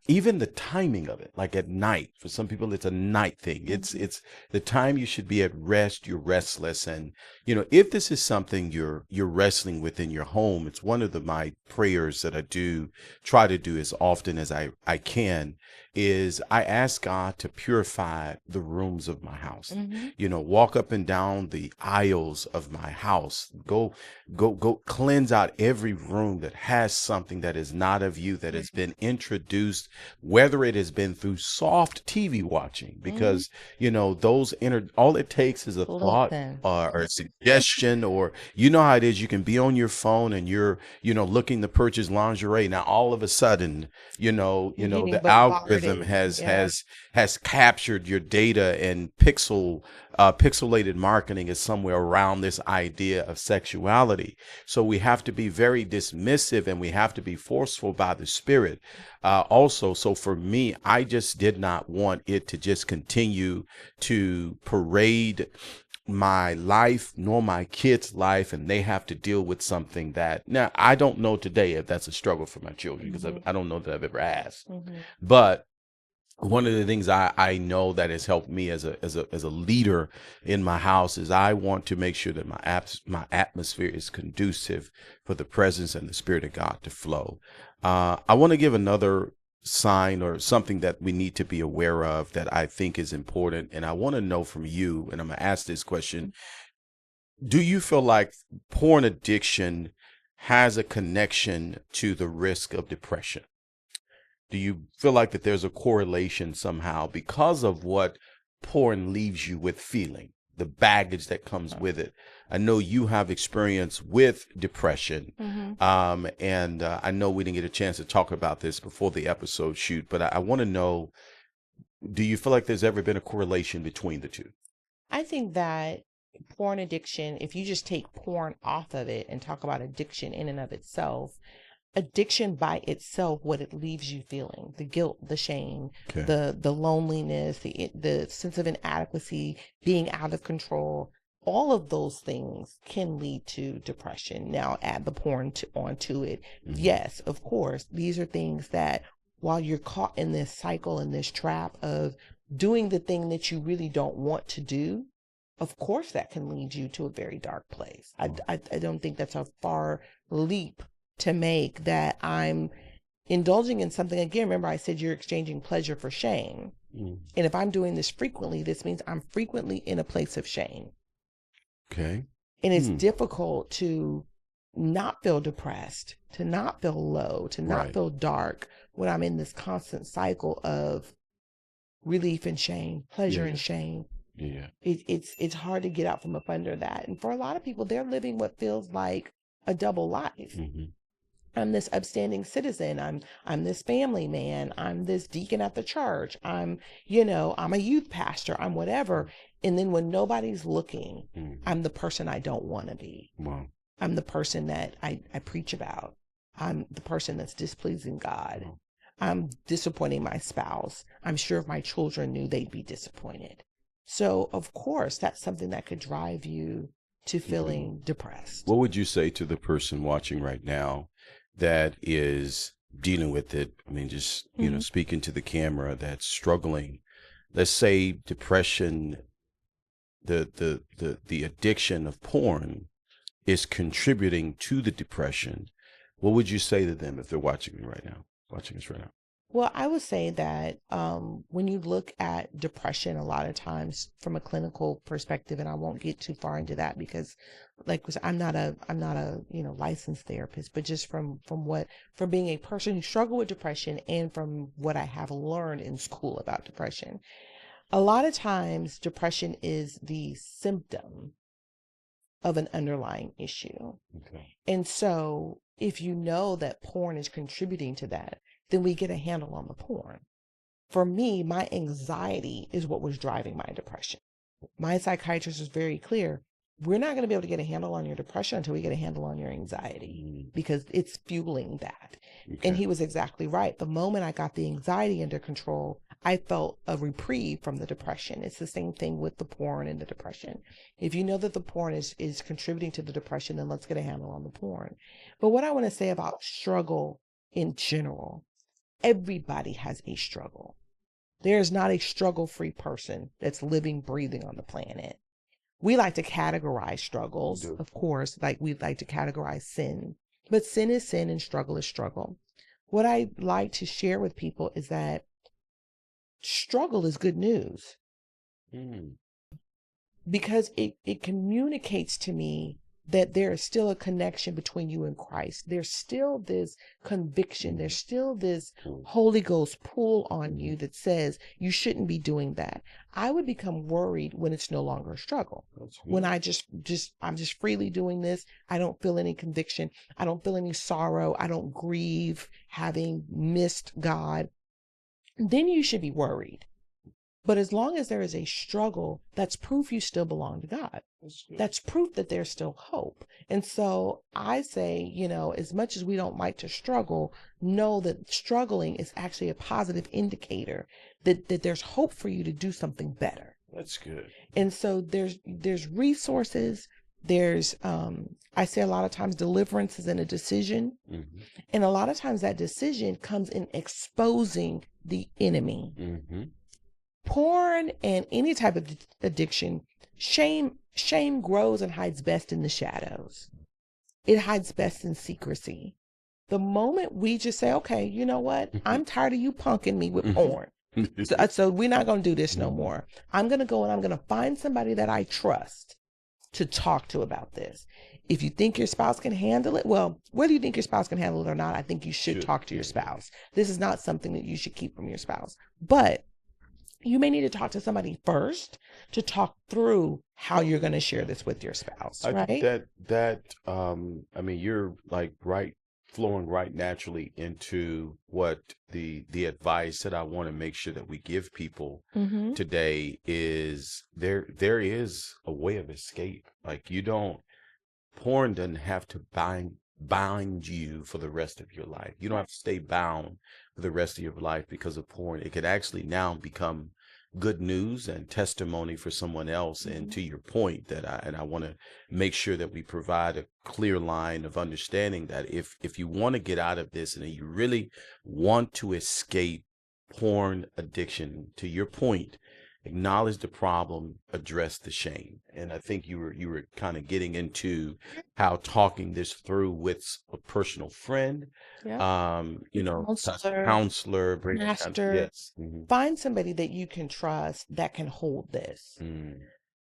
even the timing of it, like at night. For some people, it's a night thing. It's the time you should be at rest. You're restless, and if this is something you're wrestling with in your home, it's one of my prayers that I do try to do as often as I can, is I ask God to purify the rooms of my house. Walk up and down the aisles of my house. Go cleanse out every room that has something that is not of you, that has been introduced, whether it has been through soft TV watching, because all it takes is a thought or a suggestion, or how it is. You can be on your phone and you're looking to purchase lingerie. Now all of a sudden, the algorithm has captured your data, and pixelated marketing is somewhere around this idea of sexuality. So we have to be very dismissive, and we have to be forceful by the spirit. Also, so for me, I just did not want it to just continue to parade my life nor my kids' life, and they have to deal with something that, now I don't know today if that's a struggle for my children, because I don't know that I've ever asked. But one of the things I know that has helped me as a leader in my house is I want to make sure that my atmosphere is conducive for the presence and the Spirit of God to flow. I want to give another sign, or something that we need to be aware of, that I think is important. And I want to know from you, and I'm going to ask this question: do you feel like porn addiction has a connection to the risk of depression? Do you feel like that there's a correlation somehow because of what porn leaves you with feeling, the baggage that comes with it? I know you have experience with depression, and I know we didn't get a chance to talk about this before the episode shoot, but I want to know, do you feel like there's ever been a correlation between the two? I think that porn addiction, if you just take porn off of it and talk about addiction in and of itself, addiction by itself, what it leaves you feeling, the guilt, the shame, the loneliness, the sense of inadequacy, being out of control, all of those things can lead to depression. Now add the porn onto it. Yes, of course, these are things that, while you're caught in this cycle and this trap of doing the thing that you really don't want to do, of course that can lead you to a very dark place. I don't think that's a far leap to make, that I'm indulging in something. Again, remember I said you're exchanging pleasure for shame. And if I'm doing this frequently, this means I'm frequently in a place of shame. Okay. And it's difficult to not feel depressed, to not feel low, to not feel dark when I'm in this constant cycle of relief and shame, pleasure and shame. Yeah. It's hard to get out from up under that. And for a lot of people, they're living what feels like a double life. Mm-hmm. I'm this upstanding citizen. I'm this family man. I'm this deacon at the church. I'm a youth pastor. I'm whatever. And then when nobody's looking, I'm the person I don't want to be. Wow. I'm the person that I preach about. I'm the person that's displeasing God. Wow. I'm disappointing my spouse. I'm sure if my children knew, they'd be disappointed. So of course, that's something that could drive you to feeling depressed. What would you say to the person watching right now that is dealing with it? I mean, just, speaking to the camera, that's struggling. Let's say depression, the addiction of porn is contributing to the depression. What would you say to them if they're watching us right now? Well, I would say that when you look at depression, a lot of times from a clinical perspective, and I won't get too far into that because, I'm not a licensed therapist, but just from being a person who struggled with depression and from what I have learned in school about depression, a lot of times depression is the symptom of an underlying issue. Okay. And so if you know that porn is contributing to that, then we get a handle on the porn. For me, my anxiety is what was driving my depression. My psychiatrist was very clear. We're not going to be able to get a handle on your depression until we get a handle on your anxiety because it's fueling that. Okay. And he was exactly right. The moment I got the anxiety under control, I felt a reprieve from the depression. It's the same thing with the porn and the depression. If you know that the porn is contributing to the depression, then let's get a handle on the porn. But what I want to say about struggle in general, everybody has a struggle. There is not a struggle-free person that's living, breathing on the planet. We like to categorize struggles, of course, like we like to categorize sin, but sin is sin and struggle is struggle. What I like to share with people is that struggle is good news because it communicates to me that there is still a connection between you and Christ. There's still this conviction. There's still this Holy Ghost pull on you that says you shouldn't be doing that. I would become worried when it's no longer a struggle. When I'm just freely doing this. I don't feel any conviction. I don't feel any sorrow. I don't grieve having missed God. Then you should be worried. But as long as there is a struggle, that's proof you still belong to God. That's proof that there's still hope. And so I say, as much as we don't like to struggle, know that struggling is actually a positive indicator that there's hope for you to do something better. That's good. And so there's resources. There's, I say a lot of times deliverance is in a decision. Mm-hmm. And a lot of times that decision comes in exposing the enemy. Mm-hmm. Porn and any type of addiction, shame grows and hides best in the shadows. It hides best in secrecy. The moment we just say, okay, you know what? I'm tired of you punking me with porn. So we're not going to do this no more. I'm going to go and I'm going to find somebody that I trust to talk to about this. If you think your spouse can handle it, well, whether you think your spouse can handle it or not, I think you should talk to your spouse. This is not something that you should keep from your spouse. But you may need to talk to somebody first to talk through how you're going to share this with your spouse, right? I think I mean, you're flowing right naturally into what the advice that I want to make sure that we give people today is there is a way of escape. Porn doesn't have to bind you for the rest of your life. You don't have to stay bound for the rest of your life because of porn. It could actually now become good news and testimony for someone else. And to your point that I want to make sure that we provide a clear line of understanding that if you want to get out of this and you really want to escape porn addiction, to your point, acknowledge the problem, address the shame. And I think you were kind of getting into how talking this through with a personal friend, counselor, pastor, yes. Find somebody that you can trust that can hold this.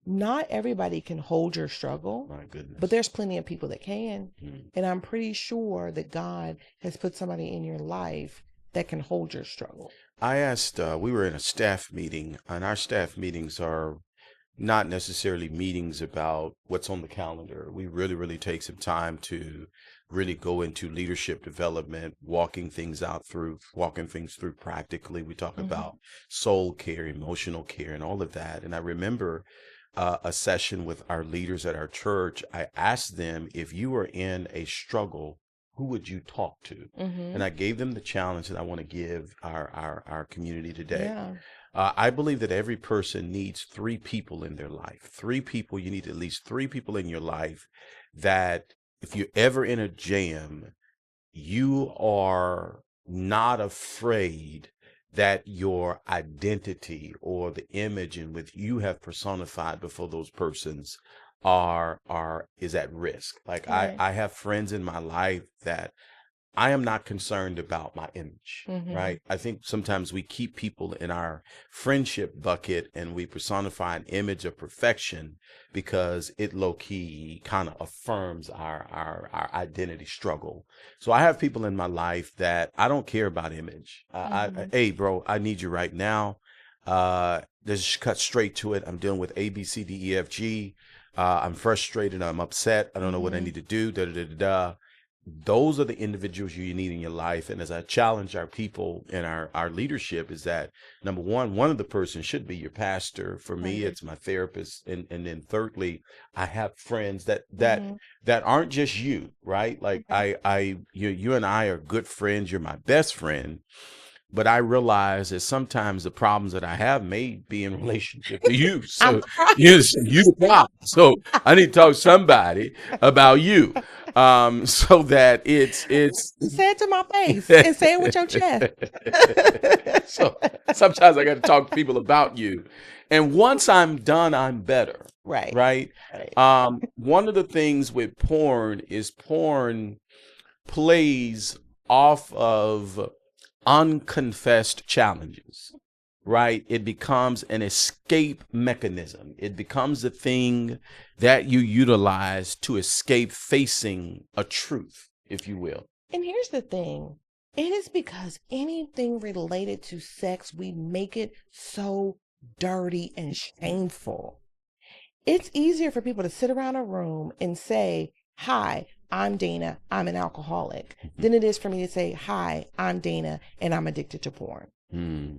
Not everybody can hold your struggle. My goodness. But there's plenty of people that can. And I'm pretty sure that God has put somebody in your life that can hold your struggle. I asked, we were in a staff meeting, and our staff meetings are not necessarily meetings about what's on the calendar. We really take some time to really go into leadership development, walking things through practically. We talk Mm-hmm. about soul care, emotional care, and all of that. And I remember a session with our leaders at our church. I asked them, if you were in a struggle, who would you talk to? Mm-hmm. And I gave them the challenge that I want to give our community today. Yeah. I believe that every person needs three people in their life. Three people, you need at least three people in your life that if you're ever in a jam, you are not afraid that your identity or the image in which you have personified before those persons is at risk. Like Right. I have friends in my life that I am not concerned about my image, Mm-hmm. right? I think sometimes we keep people in our friendship bucket and we personify an image of perfection because it low key kind of affirms our identity struggle. So I have people in my life that I don't care about image. Mm-hmm. Hey, bro, I need you right now. Just cut straight to it. I'm dealing with A, B, C, D, E, F, G. I'm frustrated. I'm upset. I don't know what I Mm-hmm. need to do. Da, da, da, da, da. Those are the individuals you need in your life. And as I challenge our people and our leadership is that number one of the persons should be your pastor. For me, Right. it's my therapist. And then thirdly, I have friends that Mm-hmm. aren't just you, right? Like Right. you and I are good friends. You're my best friend. But I realize that sometimes the problems that I have may be in relationship to you. I'm So the problem. you the problem. So I need to talk to somebody about you. So that it's Say it to my face and say it with your chest. so sometimes I got to talk to people about you. And once I'm done, I'm better. Right. Right. Right. One of the things with porn is porn plays off of unconfessed challenges, right? It becomes an escape mechanism. It becomes the thing that you utilize to escape facing a truth, if you will. And here's the thing. It is because anything related to sex, we make it so dirty and shameful. It's easier for people to sit around a room and say, "Hi, I'm Dana, I'm an alcoholic," than it is for me to say, "Hi, I'm Dana, and I'm addicted to porn." Hmm.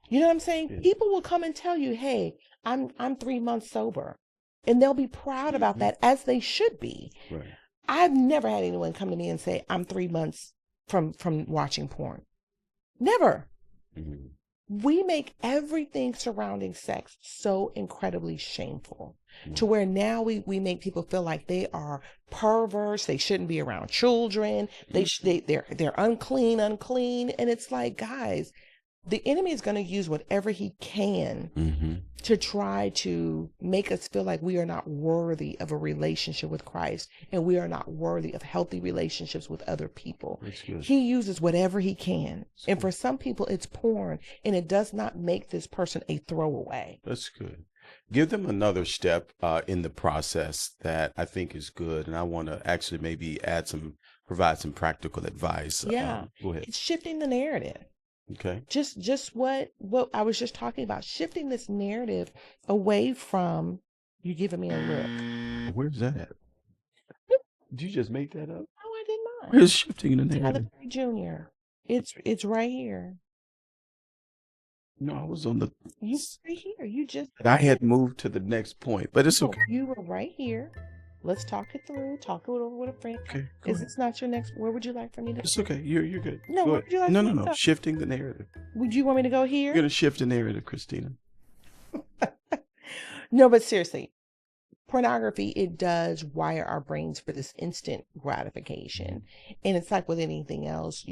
You know what I'm saying? Yeah. People will come and tell you, "Hey, I'm 3 months sober." And they'll be proud about Mhm. that, as they should be. Right. I've never had anyone come to me and say, "I'm 3 months from watching porn." Never. Mhm. We make everything surrounding sex so incredibly shameful to Mhm. where now we make people feel like they are perverts. They shouldn't be around children. They're unclean, and it's like, guys, the enemy is going to use whatever he can Mhm. to try to make us feel like we are not worthy of a relationship with Christ, and we are not worthy of healthy relationships with other people. That's good. He uses whatever he can. That's And good. for some people, it's porn, and it does not make this person a throwaway. That's good. Give them another step in the process that I think is good, and I want to actually maybe provide some practical advice. Yeah. Go ahead. It's shifting the narrative. Okay. Just what I was just talking about, shifting this narrative away from you giving me a look. Where's that at? Did you just make that up? No, I did not. Where's shifting the Tyler narrative? Perry Jr. It's right here. No, I was on the. You right here. You just I had moved to the next point, but it's no, okay. you were right here. Let's talk it through. Talk it over with a friend. Okay, go Is ahead. this not your next? Where would you like for me to? It's okay. You're good. No, Go where ahead. would you like No, for no, me to no. go? Shifting the narrative. Would you want me to go You're here? gonna shift the narrative, Christina. No, but seriously, pornography, it does wire our brains for this instant gratification. And it's like with anything else,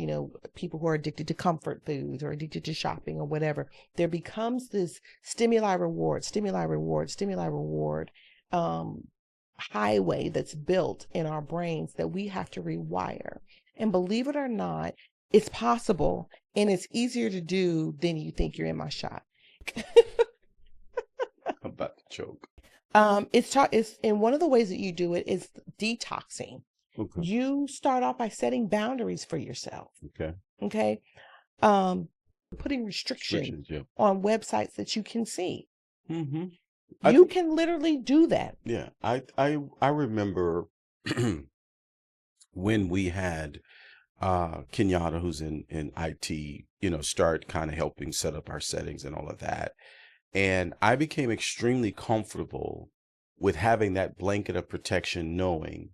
people who are addicted to comfort foods or addicted to shopping or whatever, there becomes this stimuli reward, stimuli reward, stimuli reward highway that's built in our brains that we have to rewire. And believe it or not, it's possible, and it's easier to do than you think. You're in my shot. I'm about to choke. It's and one of the ways that you do it is detoxing. Okay. You start off by setting boundaries for yourself. Okay. Okay. Putting restriction Restrictions, yeah. on websites that you can see. Mm-hmm. I You think, can literally do that. yeah, I remember when we had Kenyatta, who's in IT, start kind of helping set up our settings and all of that. And I became extremely comfortable with having that blanket of protection, knowing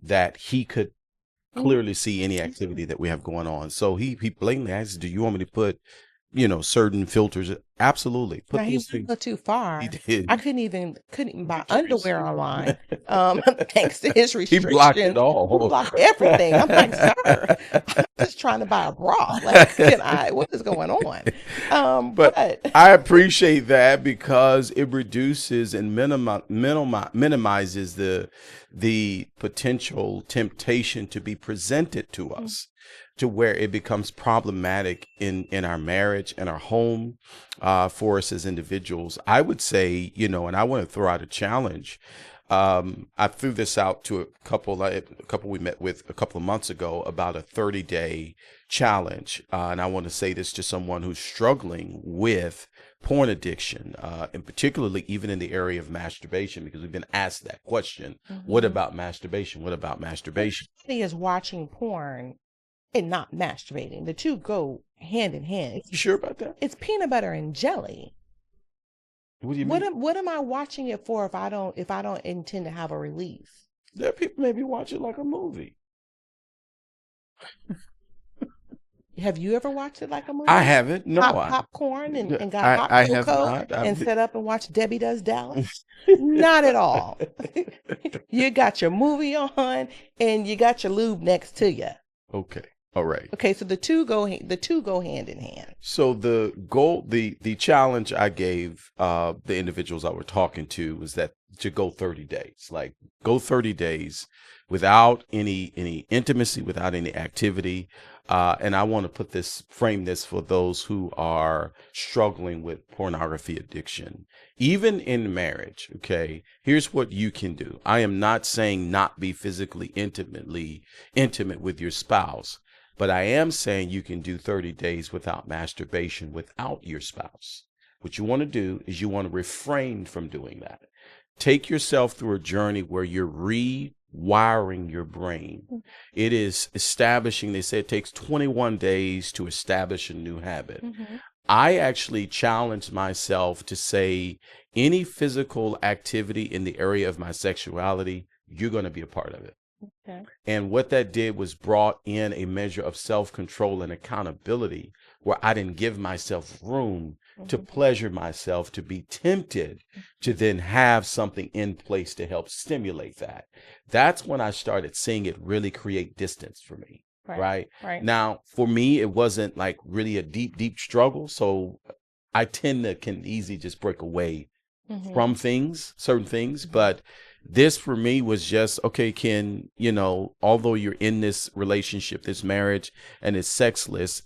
that he could Mhm. clearly see any activity that we have going on. So he blatantly asked, "Do you want me to put, certain filters?" Absolutely, Now put he those went a things. little too He far. did. I couldn't even buy Curious. underwear online, thanks to his He blocked it restriction. He all. blocked everything. I'm like, sir, I'm just trying to buy a bra. Like, what is going on? But But I appreciate that because it reduces and minimizes the potential temptation to be presented to us, to where it becomes problematic in our marriage and our home, for us as individuals. I would say, and I want to throw out a challenge. I threw this out to a couple we met with a couple of months ago about a 30-day challenge. And I want to say this to someone who's struggling with porn addiction, and particularly even in the area of masturbation, because we've been asked that question. What about masturbation? What about masturbation? he is watching porn and not masturbating. The two go hand in hand. You sure about that? It's peanut butter and jelly. What do you mean? What am I watching it for if I don't intend to have a release? There are people maybe watch it like a movie. Have you ever watched it like a movie? I haven't. No, Pop popcorn and got hot I have cocoa not. and set up and watch Debbie Does Dallas? Not at all. You got your movie on and you got your lube next to you. Okay. All right. Okay, so the two go hand in hand. So the goal, the challenge I gave the individuals I were talking to was that to go 30 days, like go 30 days without any intimacy, without any activity. And I want to frame this for those who are struggling with pornography addiction, even in marriage. Okay, here's what you can do. I am not saying not be physically intimate with your spouse. But I am saying you can do 30 days without masturbation without your spouse. What you want to do is you want to refrain from doing that. Take yourself through a journey where you're rewiring your brain. It is establishing, they say it takes 21 days to establish a new habit. I actually challenged myself to say any physical activity in the area of my sexuality, you're going to be a part of it. Okay. And what that did was brought in a measure of self-control and accountability where I didn't give myself room to pleasure myself, to be tempted to then have something in place to help stimulate that. That's when I started seeing it really create distance for me. Right. Now, for me, it wasn't like really a deep struggle. So I can easily just break away from certain things. But this for me was just, okay, although you're in this relationship, this marriage, and it's sexless,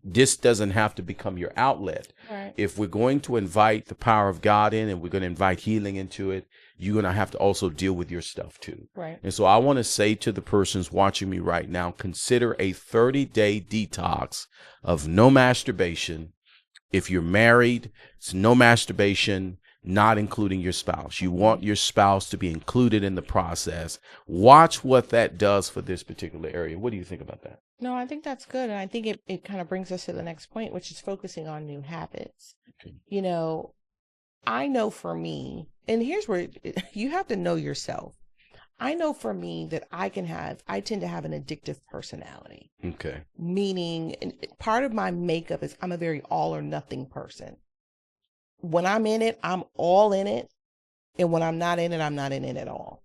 this doesn't have to become your outlet. Right. If we're going to invite the power of God in and we're going to invite healing into it, you're going to have to also deal with your stuff too. Right. And so I want to say to the persons watching me right now, consider a 30-day detox of no masturbation. If you're married, it's no masturbation, not including your spouse. You want your spouse to be included in the process. Watch what that does for this particular area. What do you think about that? No, I think that's good. And I think it kind of brings us to the next point, which is focusing on new habits. Okay. I know for me, and here's where you have to know yourself. I know for me that I tend to have an addictive personality. Okay. Meaning, part of my makeup is I'm a very all or nothing person. When I'm in it, I'm all in it. And when I'm not in it, I'm not in it at all.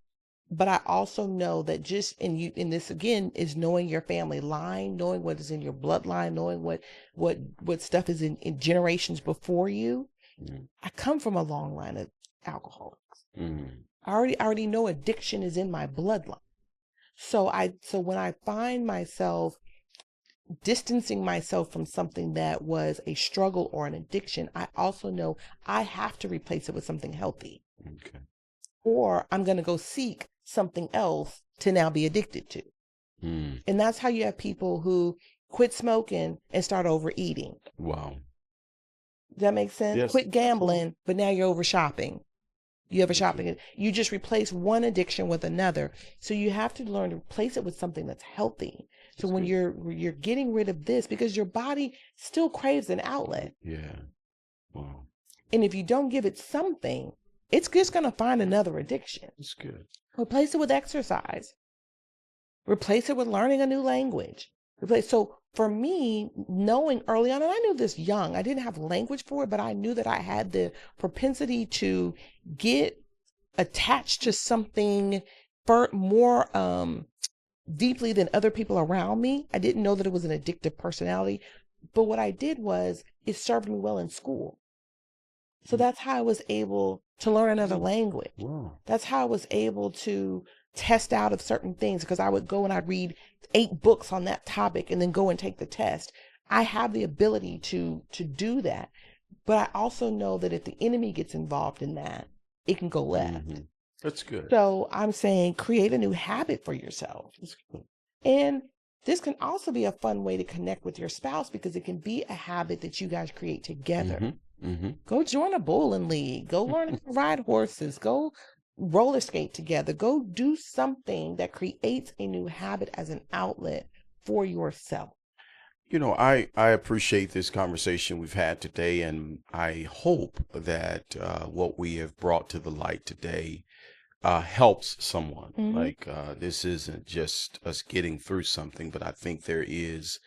But I also know that and this again is knowing your family line, knowing what is in your bloodline, knowing what stuff is in generations before you. I come from a long line of alcoholics. I already know addiction is in my bloodline. So when I find myself distancing myself from something that was a struggle or an addiction, I also know I have to replace it with something healthy. Okay. Or I'm going to go seek something else to now be addicted to. And that's how you have people who quit smoking and start overeating. Wow. Does that make sense? Yes. Quit gambling, but now you're over shopping. You have a shopping. You just replace one addiction with another. So you have to learn to replace it with something that's healthy. So when you're getting rid of this, because your body still craves an outlet. Yeah. Wow. And if you don't give it something, it's just going to find another addiction. That's good. Replace it with exercise. Replace it with learning a new language. So for me, knowing early on, and I knew this young, I didn't have language for it, but I knew that I had the propensity to get attached to something more deeply than other people around me. I didn't know that it was an addictive personality, but what I did was it served me well in school. So that's how I was able to learn another language. Wow. That's how I was able to test out of certain things, because I would go and I'd read 8 books on that topic and then go and take the test. I have the ability to do that. But I also know that if the enemy gets involved in that, it can go left. Mm-hmm. That's good. So I'm saying create a new habit for yourself. That's good. And this can also be a fun way to connect with your spouse, because it can be a habit that you guys create together. Mm-hmm. Mm-hmm. Go join a bowling league. Go learn how to ride horses. Go roller skate together. Go do something that creates a new habit as an outlet for yourself. You know, I appreciate this conversation we've had today, and I hope that what we have brought to the light today helps someone. Mhm. Like this isn't just us getting through something, but I think there is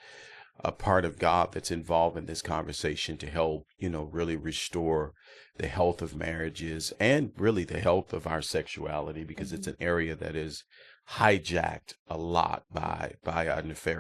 a part of God that's involved in this conversation to help, really restore the health of marriages and really the health of our sexuality, because it's an area that is hijacked a lot by our nefarious